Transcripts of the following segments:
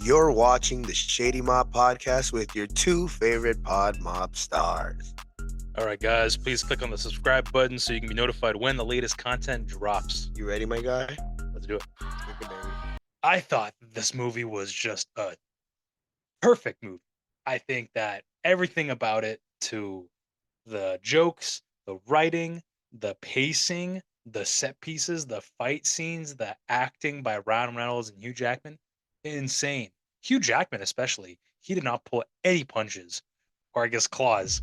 You're watching the Shady Mob podcast with your two favorite pod mob stars. All right, guys, please click on the subscribe button so you can be notified when the latest content drops. You ready, my guy? Let's do it. Take it, baby. I thought this movie was just a perfect movie. I think that everything about it, to the jokes, the writing, the pacing, the set pieces, the fight scenes, the acting by Ryan Reynolds and Hugh Jackman, insane. Hugh Jackman, especially, he did not pull any punches, or I guess claws,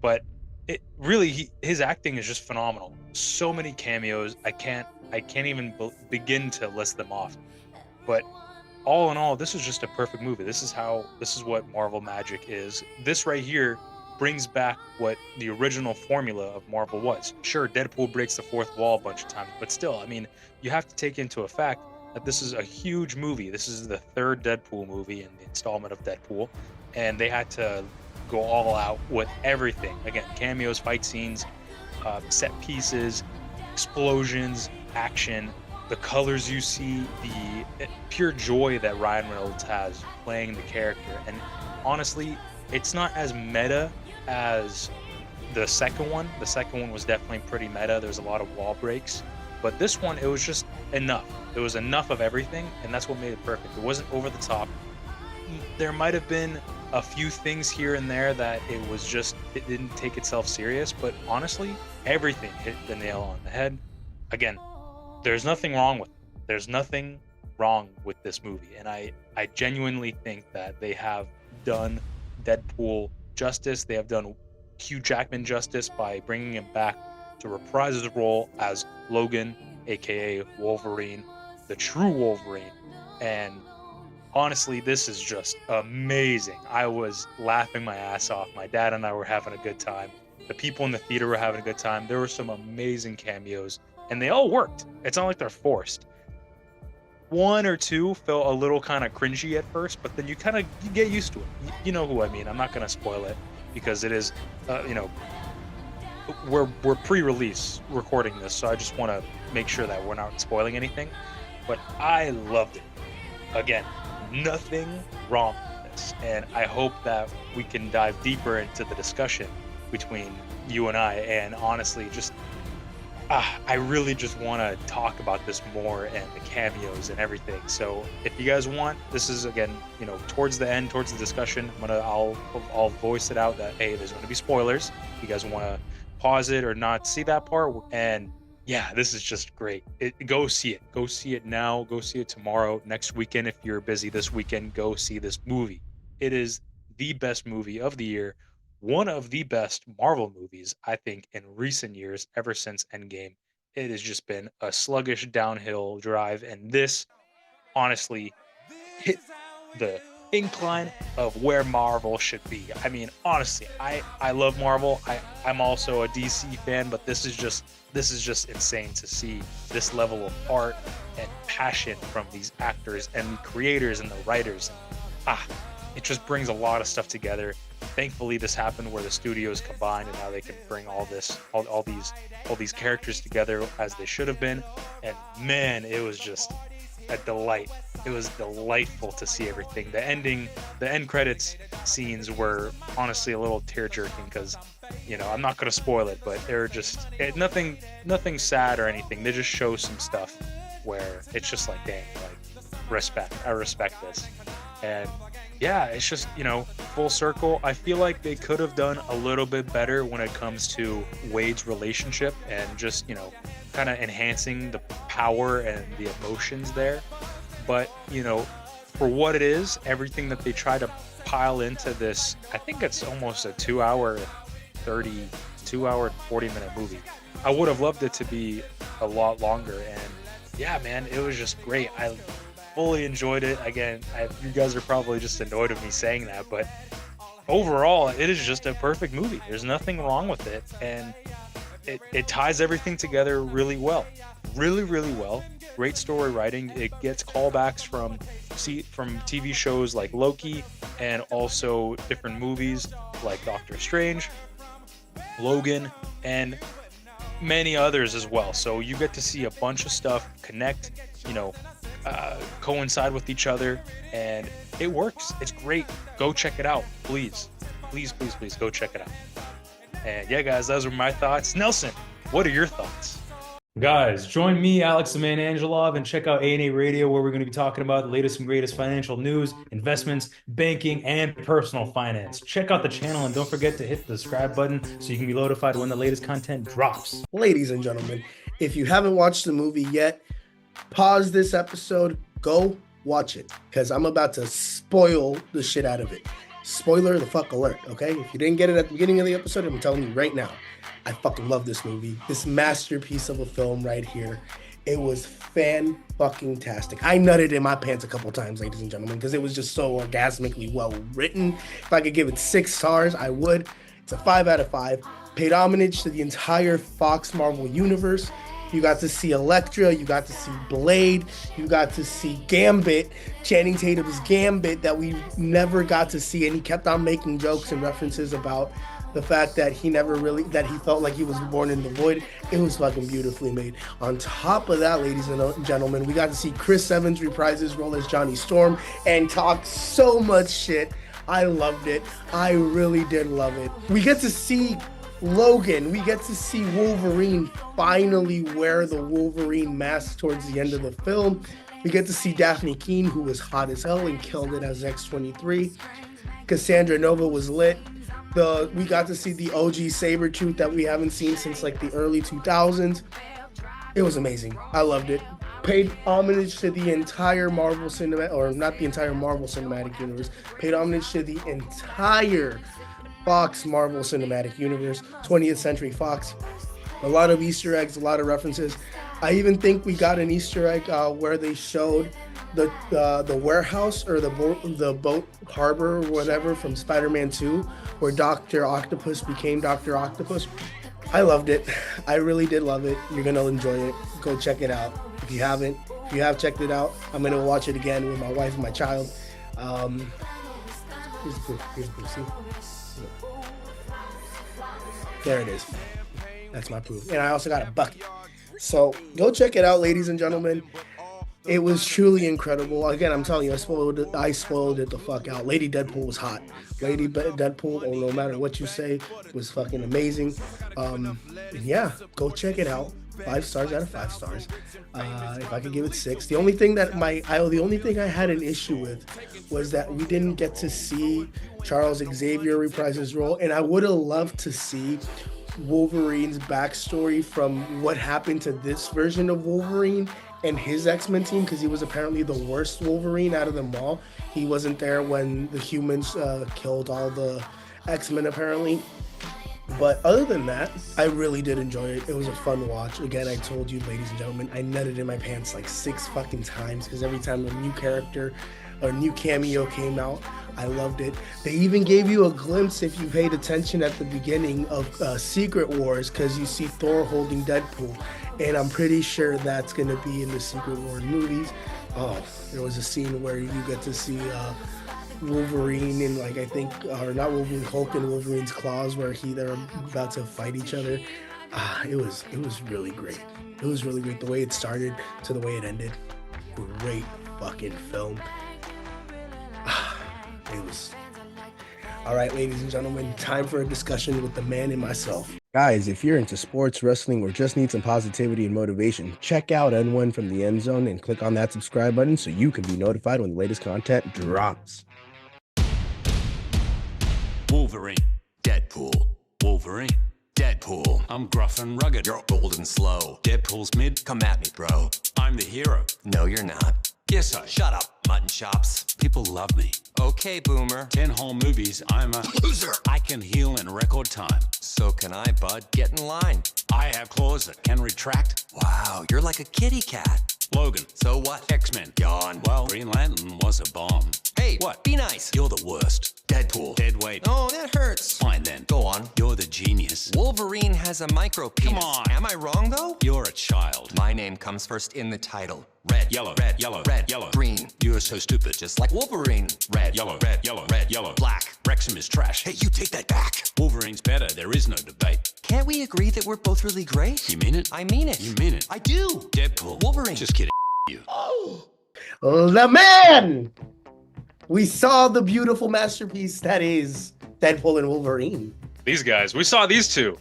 but it really his acting is just phenomenal. So many cameos, I can't even begin to list them off. But all in all, this is just a perfect movie. This is what Marvel magic is. This right here brings back what the original formula of Marvel was. Sure, Deadpool breaks the fourth wall a bunch of times, but still, I mean, you have to take into effect that this is a huge movie. This is the third Deadpool movie in the installment of Deadpool, and they had to go all out with everything. Again, cameos, fight scenes, set pieces, explosions, action, the colors you see, the pure joy that Ryan Reynolds has playing the character. And honestly, it's not as meta as the second one. The second one was definitely pretty meta. There's a lot of wall breaks. But this one, it was just enough. It was enough of everything, and that's what made it perfect. It wasn't over the top. There might have been a few things here and there that it didn't take itself serious, but honestly, everything hit the nail on the head. Again, there's nothing wrong with it. There's nothing wrong with this movie, and I genuinely think that they have done Deadpool justice. They have done Hugh Jackman justice by bringing him back to reprise his role as Logan, aka Wolverine, the true Wolverine. And honestly, this is just amazing. I was laughing my ass off. My dad and I were having a good time. The people in the theater were having a good time. There were some amazing cameos, and they all worked. It's not like they're forced. One or two felt a little kind of cringy at first, but then you get used to it. You know who I mean. I'm not going to spoil it because it is, we're pre-release recording this, so I just want to make sure that we're not spoiling anything. But I loved it. Again, nothing wrong with this, and I hope that we can dive deeper into the discussion between you and I. And honestly, just I really just want to talk about this more and the cameos and everything. So if you guys want, this is again, towards the end, towards the discussion, I'll voice it out that hey, there's going to be spoilers. If you guys want to pause it or not see that part, and yeah, this is just great. Go see it. Go see it now. Go see it tomorrow, next weekend. If you're busy this weekend, go see this movie. It is the best movie of the year. One of the best Marvel movies, I think, in recent years, ever since Endgame. It has just been a sluggish downhill drive, and this honestly hit the incline of where Marvel should be. I mean, honestly, I love Marvel. I'm also a DC fan, but this is just insane to see this level of art and passion from these actors and the creators and the writers. It just brings a lot of stuff together. Thankfully, this happened where the studios combined, and now they can bring all these characters together as they should have been. And man, it was just a delight. It was delightful to see everything. The end credits scenes were honestly a little tear jerking because, I'm not gonna spoil it, but they're just nothing sad or anything. They just show some stuff where it's just like, dang, like respect. I respect this. And yeah, it's just, full circle. I feel like they could have done a little bit better when it comes to Wade's relationship and just, kind of enhancing the power and the emotions there. But, for what it is, everything that they try to pile into this, I think it's almost a 2 hour 40 minute movie. I would have loved it to be a lot longer. And yeah, man, it was just great. I fully enjoyed it. Again, you guys are probably just annoyed of me saying that, but overall, it is just a perfect movie. There's nothing wrong with it, and it ties everything together really well. Really, really well. Great story writing. It gets callbacks from TV shows like Loki and also different movies like Doctor Strange, Logan, and many others as well. So you get to see a bunch of stuff connect, coincide with each other, and it works. It's great. Go check it out, please. Please, please, please go check it out. And yeah, guys, those are my thoughts. Nelson, what are your thoughts? Guys, join me, Alex the Man Angelov, and check out A&A Radio, where we're going to be talking about the latest and greatest financial news, investments, banking, and personal finance. Check out the channel, and don't forget to hit the subscribe button so you can be notified when the latest content drops. Ladies and gentlemen, if you haven't watched the movie yet, pause this episode, go watch it, because I'm about to spoil the shit out of it. Spoiler the fuck alert, okay? If you didn't get it at the beginning of the episode, I'm telling you right now, I fucking love this movie. This masterpiece of a film right here. It was fan-fucking-tastic. I nutted in my pants a couple times, ladies and gentlemen, because it was just so orgasmically well written. If I could give it 6 stars, I would. It's a 5 out of 5. Paid homage to the entire Fox Marvel universe. You got to see Elektra, you got to see Blade, you got to see Gambit, Channing Tatum's Gambit that we never got to see, and he kept on making jokes and references about the fact that he felt like he was born in the void. It was fucking beautifully made. On top of that, ladies and gentlemen, we got to see Chris Evans reprise his role as Johnny Storm and talk so much shit. I loved it. I really did love it. We get to see Logan, we get to see Wolverine finally wear the Wolverine mask towards the end of the film. We get to see Daphne Keane, who was hot as hell and killed it as X-23. Cassandra Nova was lit. We got to see the OG Sabretooth that we haven't seen since like the early 2000s. It was amazing. I loved it. Paid homage to the entire Marvel Cinematic, or not the entire Marvel Cinematic Universe, paid homage to the entire Fox Marvel Cinematic Universe, 20th Century Fox. A lot of Easter eggs, a lot of references. I even think we got an Easter egg where they showed the warehouse or the boat harbor or whatever from Spider-Man 2, where Dr. Octopus became Dr. Octopus. I loved it. I really did love it. You're gonna enjoy it. Go check it out. If you have checked it out, I'm gonna watch it again with my wife and my child. Here's the proof. See? There it is. That's my proof. And I also got a bucket. So go check it out, ladies and gentlemen. It was truly incredible. Again, I'm telling you, I spoiled it the fuck out. Lady Deadpool was hot. Lady Deadpool, oh, no matter what you say, was fucking amazing. And yeah, go check it out. 5 stars out of 5 stars. If I could give it 6. The only thing I had an issue with was that we didn't get to see Charles Xavier reprise his role, and I would have loved to see Wolverine's backstory from what happened to this version of Wolverine and his X-Men team, because he was apparently the worst Wolverine out of them all. He wasn't there when the humans killed all the X-Men apparently. But other than that, I really did enjoy it. It was a fun watch. Again, I told you, ladies and gentlemen, I nutted in my pants like 6 fucking times, because every time a new character or new cameo came out, I loved it. They even gave you a glimpse, if you paid attention at the beginning, of Secret Wars, because you see Thor holding Deadpool. And I'm pretty sure that's going to be in the Secret Wars movies. Oh, there was a scene where you get to see Wolverine and not Wolverine, Hulk and Wolverine's claws, where they're about to fight each other. It was really great. It was really great, the way it started to the way it ended. Great fucking film. It was. All right, ladies and gentlemen, time for a discussion with the man and myself. Guys, if you're into sports, wrestling, or just need some positivity and motivation, check out N1 from the End Zone and click on that subscribe button so you can be notified when the latest content drops. Wolverine, Deadpool, Wolverine, Deadpool. I'm gruff and rugged. You're old and slow. Deadpool's mid. Come at me, bro. I'm the hero. No, you're not. Yes, I. Shut up, mutton chops. People love me. Okay, boomer. 10 whole movies. I'm a loser. I can heal in record time. So can I, bud. Get in line. I have claws that can retract. Wow, you're like a kitty cat. Logan. So what? X-Men. Gone. Well, Green Lantern was a bomb. Hey, what? Be nice. You're the worst. Deadpool. Dead weight. Oh, that hurts. Fine then. Go on. You're the genius. Wolverine has a micro penis. Come on. Am I wrong, though? You're a child. My name comes first in the title. Red, yellow, red, yellow, red, yellow, green. You're so stupid. Just like Wolverine. Red, yellow, red, yellow, red, yellow, black. Wrexham is trash. Hey, you take that back. Wolverine's better. There is no debate. Can't we agree that we're both really great? You mean it? I mean it. You mean it? I do. Deadpool. Wolverine. Just kidding. You. Oh, The man. We saw the beautiful masterpiece that is Deadpool and Wolverine. These guys, we saw these two.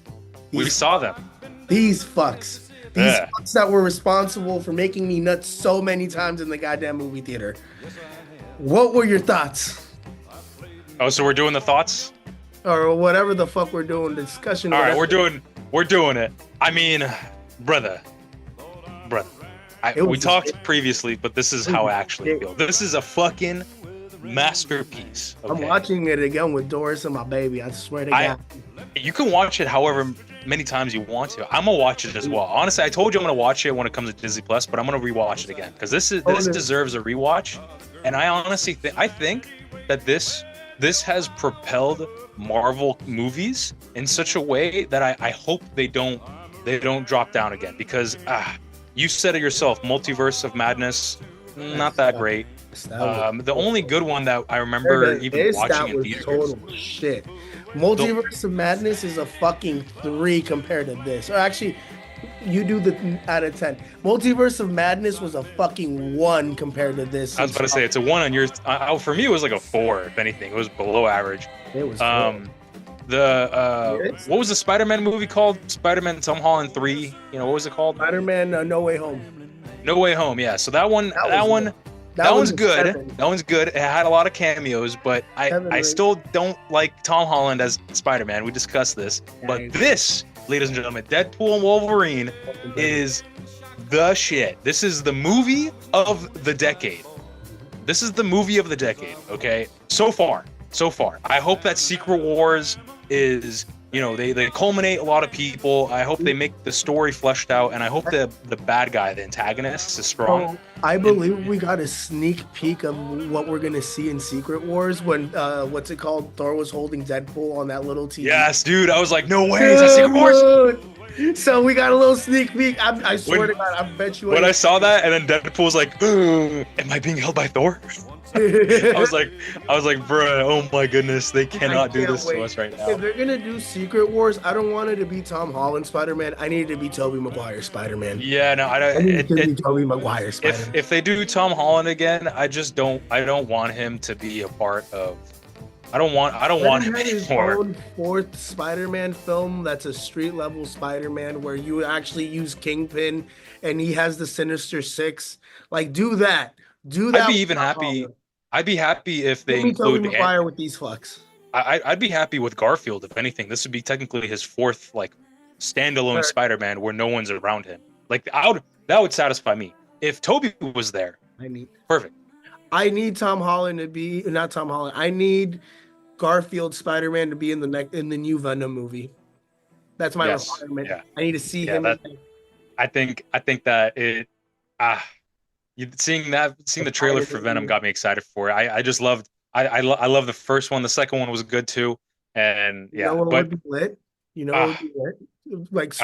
We saw them. These fucks. These fucks that were responsible for making me nuts so many times in the goddamn movie theater. What were your thoughts? Oh, so we're doing the thoughts? Or whatever the fuck we're doing, the discussion. All right, we're doing it. I mean, brother. We talked previously, but this is how I actually feel. This is a fucking masterpiece. Okay? I'm watching it again with Doris and my baby. I swear to God. You can watch it however many times you want to. I'm gonna watch it as well. Honestly, I told you I'm gonna watch it when it comes to Disney Plus, but I'm gonna rewatch it again because this deserves a rewatch. And I honestly think that this has propelled Marvel movies in such a way that I hope they don't drop down again, because you said it yourself, Multiverse of Madness, not that great. The only good one that I remember even watching in theaters. Total shit. Multiverse of Madness is a fucking 3 compared to this. Or actually, you do the out of 10. Multiverse of Madness was a fucking 1 compared to this. I was about to say it's a 1 on yours. For me, it was like a 4. If anything, it was below average. It was. What was the Spider-Man movie called? Spider-Man Tom Holland 3. You know, what was it called? Spider-Man No Way Home. No Way Home. Yeah. So that one's good. 7. That one's good. It had a lot of cameos, but I still don't like Tom Holland as Spider-Man. We discussed this. But this, ladies and gentlemen, Deadpool and Wolverine is the shit. This is the movie of the decade. This is the movie of the decade, okay? So far. I hope that Secret Wars is, they culminate a lot of people. I hope they make the story fleshed out, and I hope the bad guy, the antagonist, is strong. I believe we got a sneak peek of what we're gonna see in Secret Wars when what's it called? Thor was holding Deadpool on that little TV. Yes, dude. I was like, no way, is that Secret Wars? So we got a little sneak peek. I swear to God, I bet you. When I saw that, and then Deadpool was like, am I being held by Thor? I was like, bro, oh my goodness, they cannot do this to us right now. If they're gonna do Secret Wars, I don't want it to be Tom Holland Spider-Man. I need it to be Tobey Maguire Spider-Man. Yeah, no, I need it to be Tobey Maguire Spider-Man. If they do Tom Holland again, I don't want him to be a part of. I don't want him anymore. His own 4th Spider-Man film that's a street level Spider-Man where you actually use Kingpin and he has the Sinister Six. Like, do that. I'd be happy if they include Maguire with these fucks. I'd be happy with Garfield, if anything. This would be technically his 4th standalone Spider-Man where no one's around him. That would satisfy me. If Tobey was there, perfect. I need Tom Holland to be not Tom Holland. I need Garfield Spider-Man to be in the new Venom movie. That's my requirement. Yeah. I need to see him. I think that it. Seeing the trailer for Venom got me excited for it. I just loved. I love the first one. The second one was good too. And yeah, would be lit? Would be lit? Like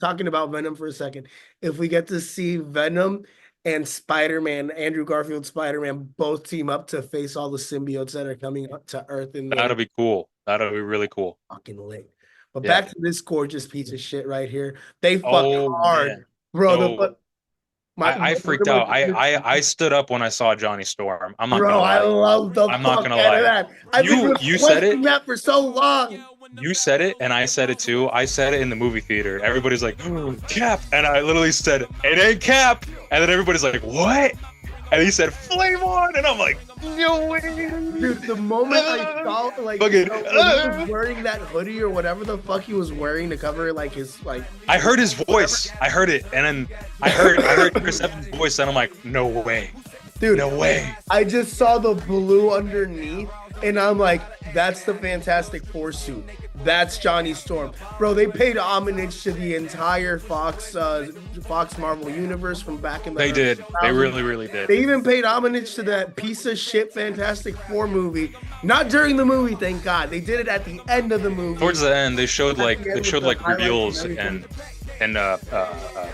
talking about Venom for a second. If we get to see Venom and Spider-Man, Andrew Garfield Spider-Man, both team up to face all the symbiotes that are coming up to Earth. That'll be cool. That'll be really cool. Fucking lit. But back to this gorgeous piece of shit right here. They fucking hard, man. Bro. I freaked out. I stood up when I saw Johnny Storm. I'm not gonna lie. I love the I'm not gonna lie. That. You said it that for so long. You said it, and I said it too. I said it in the movie theater. Everybody's like, Cap, and I literally said, it ain't Cap, and then everybody's like, what? And he said, flame on, and I'm like, no way. Dude, the moment I saw when he was wearing that hoodie or whatever the fuck he was wearing to cover his I heard his voice. I heard it, and then I heard Chris Evans' voice, and I'm like, no way. Dude, no way. I just saw the blue underneath, and I'm like, that's the Fantastic Four suit. That's Johnny Storm. Bro, they paid homage to the entire Fox Marvel universe from back in the They did. They really, really did. They even paid homage to that piece of shit Fantastic Four movie. Not during the movie, thank God. They did it at the end of the movie. Towards the end, they showed reveals and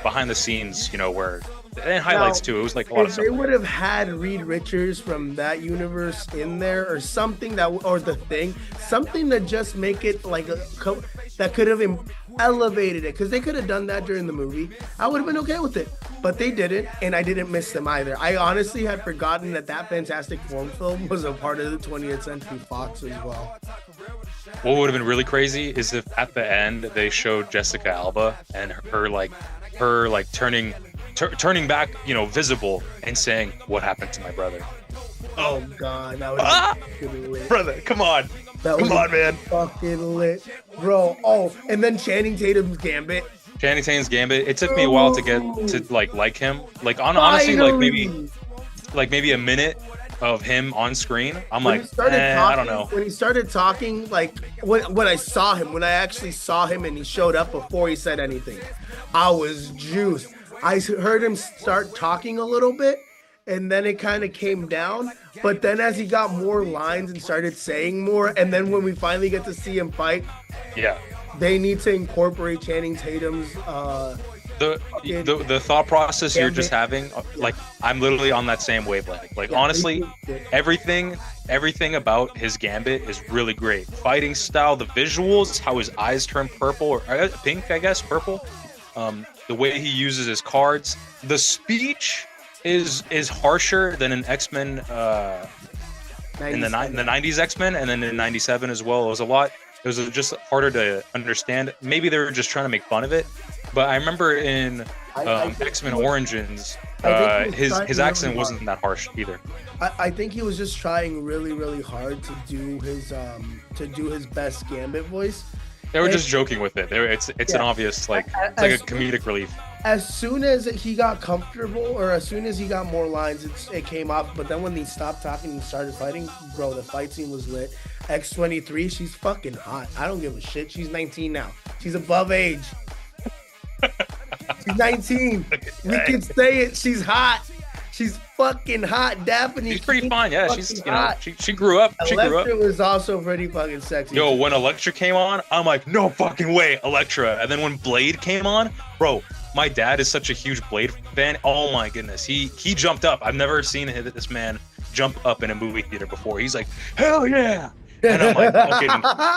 behind the scenes, where and highlights too. It was like a lot of stuff. If they would have had Reed Richards from that universe in there, or something something that just make it that could have elevated it, because they could have done that during the movie. I would have been okay with it. but they didn't, and I didn't miss them either. I honestly had forgotten that Fantastic Four film was a part of the 20th Century Fox as well. What would have been really crazy is if at the end they showed Jessica Alba and her turning back, visible and saying, "What happened to my brother?" Oh God, that was fucking lit. Brother, come on. Come on, man. Fucking lit, bro. Oh, and then Channing Tatum's Gambit. Channing Tatum's Gambit. It took me a while to get to like him. Like honestly, like maybe a minute of him on screen. I'm like, I don't know. When he started talking, like when I saw him, when I actually saw him and he showed up before he said anything, I was juiced. I heard him start talking a little bit, and then it kind of came down. But then as he got more lines and started saying more, and then when we finally get to see him fight, yeah, they need to incorporate Channing Tatum's the thought process you're just having. Like, I'm literally on that same wavelength. Like, honestly, everything about his Gambit is really great. Fighting style, the visuals, how his eyes turn purple or pink, I guess, purple. The way he uses his cards, the speech is harsher than an X-Men in the 90s X-Men, and then in 97 as well. It was just harder to understand. Maybe they were just trying to make fun of it. But I remember in X-Men Origins, his accent wasn't that harsh either. I think he was just trying really, really hard to do his best Gambit voice. They were just joking with it. It's an obvious, like, it's like a comedic relief. As soon as he got comfortable, or as soon as he got more lines, it came off. But then when he stopped talking and started fighting, bro, the fight scene was lit. X-23, she's fucking hot. I don't give a shit. She's 19 now. She's above age. She's 19. We can say it. She's hot. She's fucking hot. Daphne. She's pretty fine. Yeah, she's hot. She grew up. Elektra was also pretty fucking sexy. Yo, when Elektra came on, I'm like, no fucking way, Elektra. And then when Blade came on, bro, my dad is such a huge Blade fan. Oh my goodness, he jumped up. I've never seen this man jump up in a movie theater before. He's like, hell yeah. And I'm like,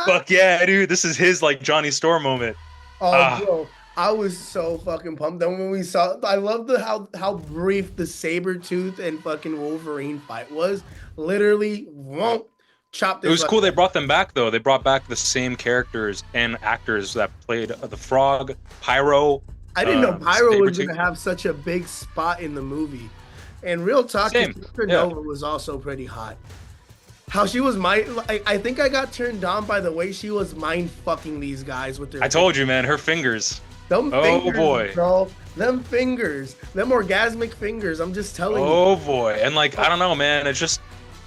fuck yeah, dude. This is his like Johnny Storm moment. Bro. I was so fucking pumped. Then when we saw, I love how brief the Sabretooth and fucking Wolverine fight was. Literally, chopped. It was cool. They brought them back though. They brought back the same characters and actors that played the Frog, Pyro. I didn't know Pyro was gonna have such a big spot in the movie. And real talk, Nova was also pretty hot. How she was I think I got turned on by the way she was mind fucking these guys with their. I told you, man. Her fingers. Them fingers, boy, bro. Them fingers, them orgasmic fingers. I'm just telling you. Oh boy, and like I don't know, man. It's just,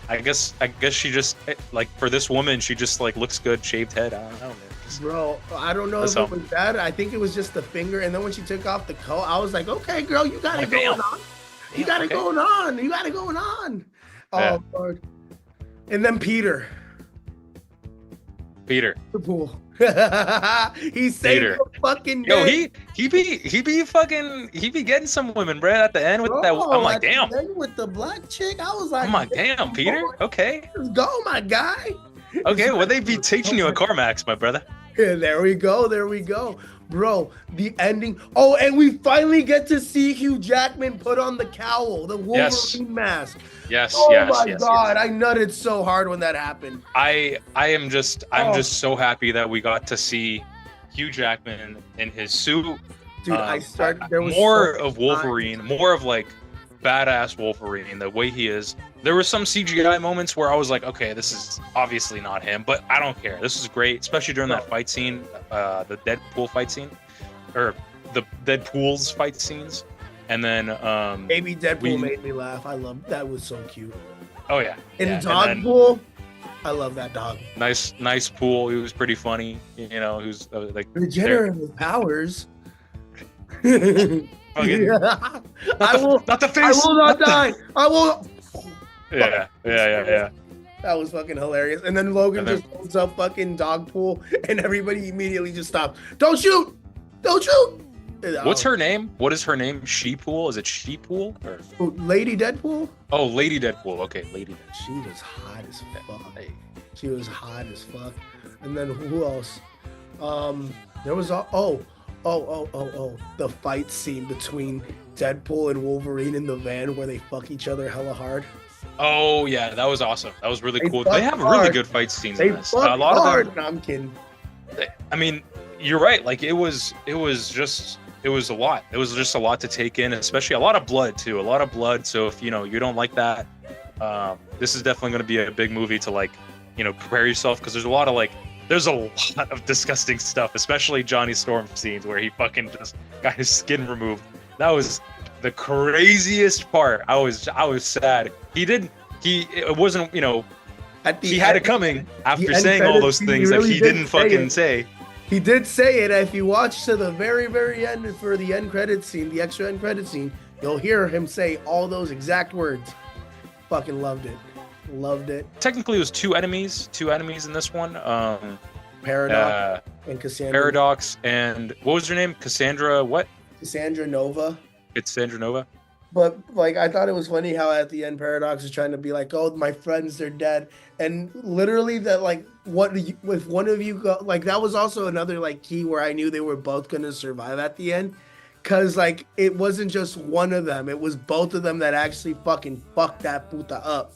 I guess she just like for this woman, she just like looks good, shaved head. I don't know, man. Bro, I don't know if it was that. I think it was just the finger, and then when she took off the coat, I was like, okay, girl, you got it going on. You got it going on. You got it going on. Oh Lord. And then Peter. The pool. He saved the fucking day. Yo, he be getting some women, bro, at the end with that. I'm like, damn. With the black chick, I was like, I'm like, damn, Peter. Okay. Let's go, my guy. Okay, well, they be teaching you a CarMax, my brother. Yeah, there we go. Bro, the ending. Oh, and we finally get to see Hugh Jackman put on the cowl, the Wolverine mask. Yes, oh my God, I nutted so hard when that happened. I'm just so happy that we got to see Hugh Jackman in his suit. Dude, there was more of Wolverine, more of like badass Wolverine, the way he is. There were some CGI moments where I was like, okay, this is obviously not him, but I don't care. This is great, especially during that fight scene, the Deadpool fight scene, or the Deadpool's fight scenes. And then Baby Deadpool made me laugh. I love that. Was so cute. Oh yeah. And dog pool, I love that dog. Nice pool. He was pretty funny. You know, he was like regenerative powers. I will not the face. I will not die. I will. Yeah. That was fucking hilarious. And then Logan just holds up fucking dog pool, and everybody immediately just stops. Don't shoot! Don't shoot! What's her name? What is her name? She-Pool? Is it She-Pool? Or Lady Deadpool? Oh, Lady Deadpool. Okay, Lady Deadpool. She was hot as fuck. She was hot as fuck. And then who else? There was the fight scene between Deadpool and Wolverine in the van where they fuck each other hella hard. Oh yeah, that was awesome. That was really They cool. fuck They have hard. really good fight scenes They in this. fuck A lot hard. of them. No, I'm kidding. I mean, you're right. Like it was a lot. It was just a lot to take in, especially a lot of blood too. A lot of blood. So if you don't like that, this is definitely going to be a big movie to like, prepare yourself, because there's a lot of disgusting stuff, especially Johnny Storm scenes where he fucking just got his skin removed. That was the craziest part. I was sad. It wasn't, At the he had end, it coming after the end saying all credits those scene, things he that really he did didn't say fucking it. say. He did say it. If you watch to the very, very end for the end credit scene, the extra end credit scene, you'll hear him say all those exact words. Fucking loved it. Loved it. Technically, it was two enemies in this one. Paradox and Cassandra. Paradox and what was her name? Cassandra what? Cassandra Nova. Cassandra Nova. But like, I thought it was funny how at the end Paradox is trying to be like, "Oh, my friends, they're dead," and literally that like, if one of you go, like, that was also another like key where I knew they were both gonna survive at the end, cause like it wasn't just one of them; it was both of them that actually fucking fucked that puta up,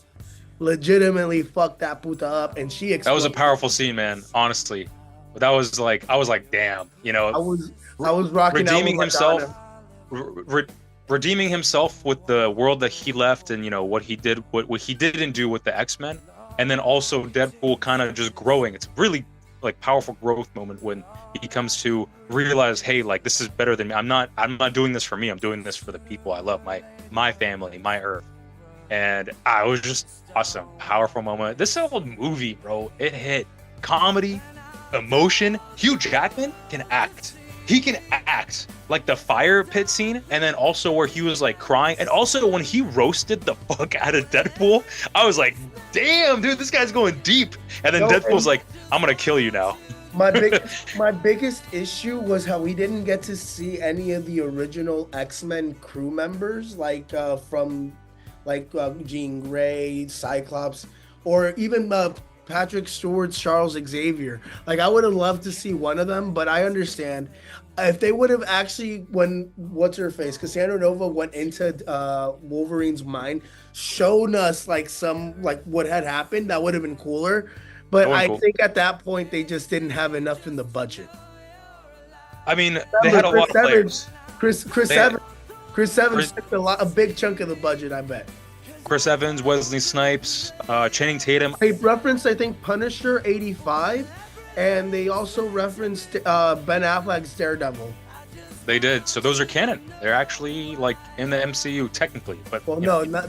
legitimately fucked that puta up, and she exploded. That was a powerful scene, man. Honestly, that was like, I was like, damn, I was rocking redeeming out with himself. Madonna. Redeeming himself with the world that he left, and what he did, what he didn't do with the X-Men, and then also Deadpool kind of just growing. It's really like powerful growth moment when he comes to realize, hey, like, this is better than me. I'm not doing this for me. I'm doing this for the people I love, my family, my Earth. And I was just awesome, powerful moment. This whole movie, bro, it hit comedy, emotion. Hugh Jackman can act. He can act, like the fire pit scene, and then also where he was like crying, and also when he roasted the fuck out of Deadpool, I was like, damn, dude, this guy's going deep. And then Deadpool's like, I'm gonna kill you now. My biggest issue was how we didn't get to see any of the original X-Men crew members, like from Jean Grey, Cyclops, or even Patrick Stewart's Charles Xavier. Like, I would have loved to see one of them, but I understand if they would have actually, when Cassandra Nova went into Wolverine's mind, shown us like what had happened, that would have been cooler. But I think at that point they just didn't have enough in the budget. I mean, they had a lot of players. Chris Evans took a big chunk of the budget, I bet. Chris Evans, Wesley Snipes, Channing Tatum. They referenced, I think, Punisher 85, and they also referenced Ben Affleck's Daredevil. They did. So those are canon. They're actually like in the MCU technically, but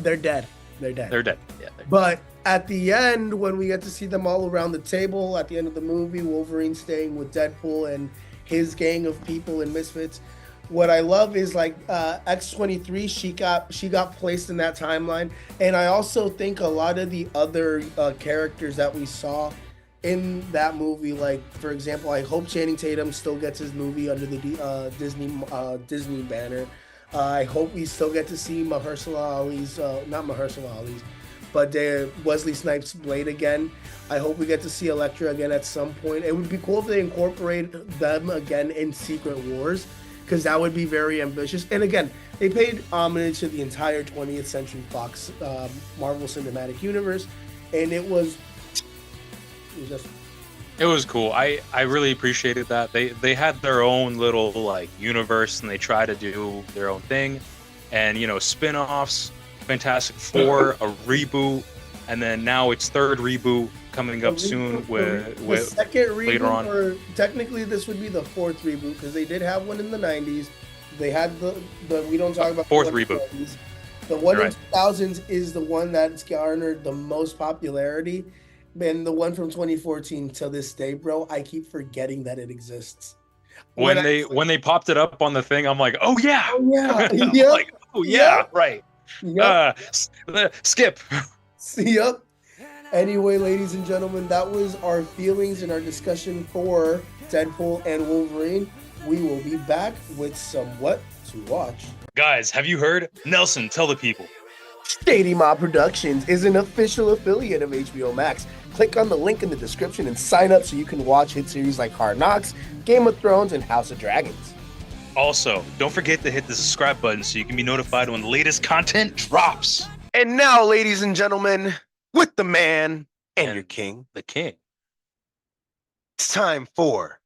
they're dead. They're dead. They're dead. Yeah. But at the end, when we get to see them all around the table at the end of the movie, Wolverine staying with Deadpool and his gang of people and misfits. What I love is like X-23, she got placed in that timeline, and I also think a lot of the other characters that we saw in that movie, like for example, I hope Channing Tatum still gets his movie under the Disney banner. I hope we still get to see Mahershala Ali's, not Mahershala Ali's, but Wesley Snipes' Blade again. I hope we get to see Elektra again at some point. It would be cool if they incorporate them again in Secret Wars, because that would be very ambitious. And again, they paid homage to the entire 20th Century Fox Marvel Cinematic Universe, and it was cool. I really appreciated that. They had their own little like universe, and they try to do their own thing, and spin-offs, Fantastic Four, a reboot, and then now it's third reboot coming up soon with second reboot, later on. Or technically this would be the fourth reboot, because they did have one in the 90s. They had the we don't talk about fourth the reboot. The one in 2000s is the one that's garnered the most popularity, and the one from 2014 till this day, bro, I keep forgetting that it exists. When they popped it up on the thing, I'm like, oh yeah, yep. like, oh yeah, Yep. right. Yep. Skip. Yep. Anyway, ladies and gentlemen, that was our feelings and our discussion for Deadpool and Wolverine. We will be back with some what to watch. Guys, have you heard? Nelson, tell the people. Shady Mob Productions is an official affiliate of HBO Max. Click on the link in the description and sign up so you can watch hit series like Hard Knocks, Game of Thrones, and House of Dragons. Also, don't forget to hit the subscribe button so you can be notified when the latest content drops. And now, ladies and gentlemen, with the man and your king, The king. it's time for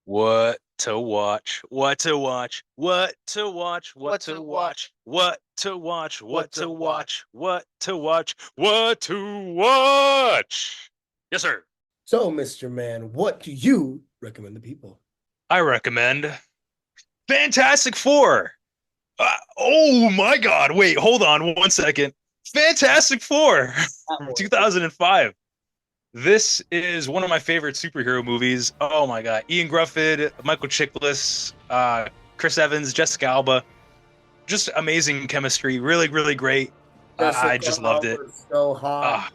What to watch, what to watch, what to watch, what to watch, what to watch, what to watch, what to watch, what to watch. Yes, sir. So, Mr. Man, what do you recommend the people? I recommend Fantastic Four. Oh my God. Wait, hold on 1 second. Fantastic Four from 2005. This is one of my favorite superhero movies. Oh my God. Ian Grufford, Michael Chiklis, Chris Evans, Jessica Alba. Just amazing chemistry. Really, really great. I just loved it. So hot.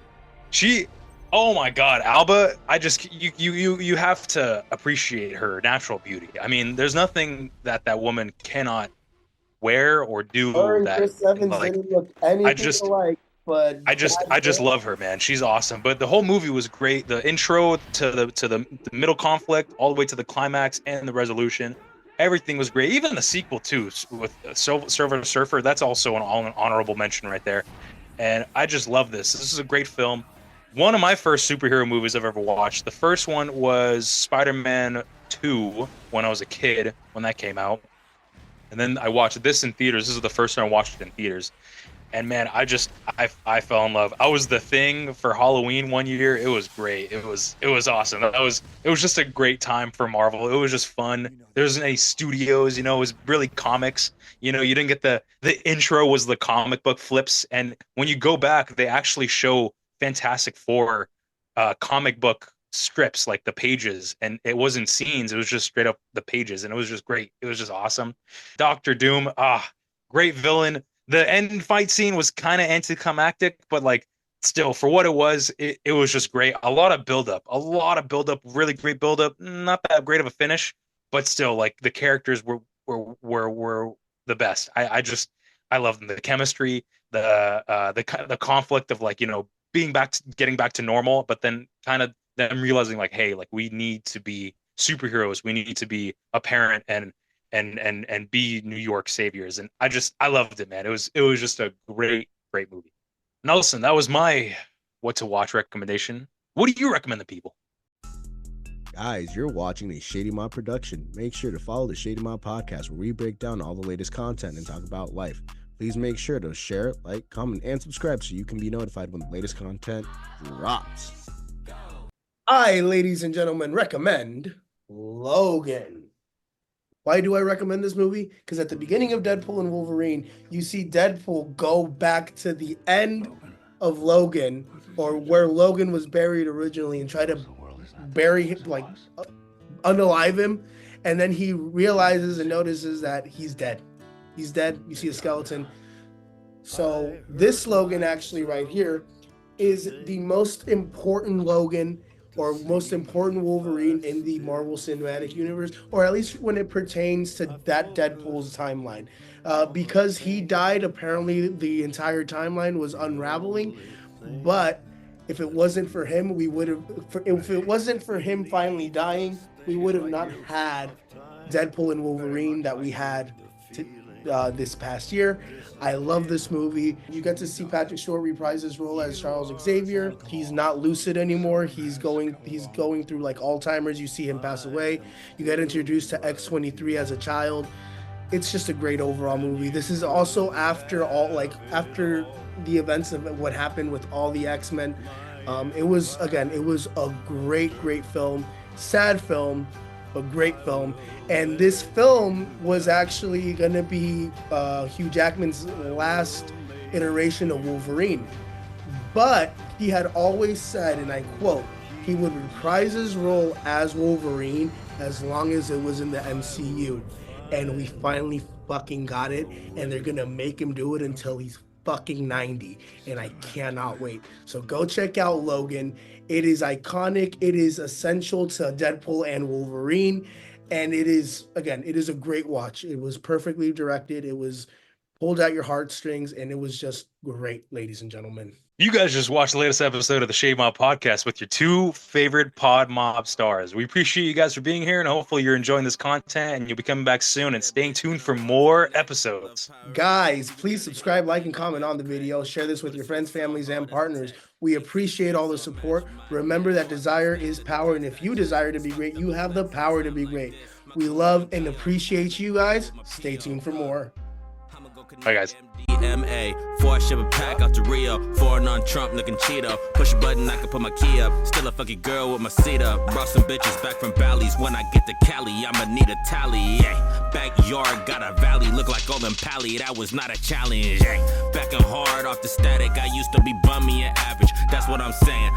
Oh my God, Alba, you have to appreciate her natural beauty. I mean, there's nothing that woman cannot wear or do Her and that, Chris Evans like, didn't look anything alike, but I just love her, man. She's awesome. But the whole movie was great. The intro to the middle conflict, all the way to the climax and the resolution, everything was great. Even the sequel too, with Silver Surfer. That's also an honorable mention right there. And I just love this. This is a great film. One of my first superhero movies I've ever watched. The first one was Spider-Man 2 when I was a kid, when that came out. And then I watched this in theaters. This is the first time I watched it in theaters. And man, I fell in love. I was the Thing for Halloween one year. It was great. It was awesome. It was just a great time for Marvel. It was just fun. There wasn't any studios, it was really comics. You didn't get the intro was the comic book flips. And when you go back, they actually show Fantastic Four comic book strips, like the pages, and it wasn't scenes. It was just straight up the pages, and it was just great. It was just awesome. Doctor Doom, great villain. The end fight scene was kind of anticlimactic, but like still for what it was, it was just great. A lot of buildup, really great buildup. Not that great of a finish, but still like the characters were the best. I love them. The chemistry, the conflict of like getting back to normal, but then kind of them realizing like, hey, like we need to be superheroes. We need to be a parent and be New York saviors. And I loved it, man. It was just a great movie. Nelson, that was my what to watch recommendation. What do you recommend to people? Guys, you're watching a Shady Mob production. Make sure to follow the Shady Mob podcast where we break down all the latest content and talk about life. Please make sure to share, like, comment, and subscribe so you can be notified when the latest content drops. I, ladies and gentlemen, recommend Logan. Why do I recommend this movie? Because at the beginning of Deadpool and Wolverine, you see Deadpool go back to the end of Logan, or where Logan was buried originally, and try to bury him, like unalive him, and then he realizes and notices that he's dead. He's dead. You see a skeleton. So this Logan actually right here is the most important Logan or most important Wolverine in the Marvel Cinematic Universe, or at least when it pertains to that Deadpool's timeline. Because he died, apparently the entire timeline was unraveling. But if it wasn't for him, if it wasn't for him finally dying, we would have not had Deadpool and Wolverine that we had this past year. I love this movie. You get to see Patrick Stewart reprise his role as Charles Xavier. He's not lucid anymore. He's going through like Alzheimer's. You see him pass away. You get introduced to X-23 as a child. It's just a great overall movie. This is also after the events of what happened with all the X-Men. It was a great film. Sad film, a great film. And this film was actually going to be Hugh Jackman's last iteration of Wolverine. But he had always said, and I quote, he would reprise his role as Wolverine as long as it was in the MCU. And we finally fucking got it. And they're going to make him do it until he's fucking 90. And I cannot wait. So go check out Logan. It is iconic. It is essential to Deadpool and Wolverine. And it is a great watch. It was perfectly directed. It was pulled out your heartstrings, and it was just great, ladies and gentlemen. You guys just watched the latest episode of the Shade Mob podcast with your two favorite pod mob stars. We appreciate you guys for being here, and hopefully you're enjoying this content and you'll be coming back soon and staying tuned for more episodes. Guys, please subscribe, like, and comment on the video. Share this with your friends, families, and partners. We appreciate all the support. Remember that desire is power, and if you desire to be great, you have the power to be great. We love and appreciate you guys. Stay tuned for more. Bye, guys. DMA, 4 ship a pack out to Rio, 4 non-Trump looking Cheeto. Push a button, I can put my key up. Still a fucking girl with my seat up. Brought some bitches back from Bally's. When I get to Cali, I'ma need a tally. Yeah. Backyard got a valley, look like all them pally. That was not a challenge. Yeah. Backing hard off the static. I used to be bummy and average. That's what I'm saying.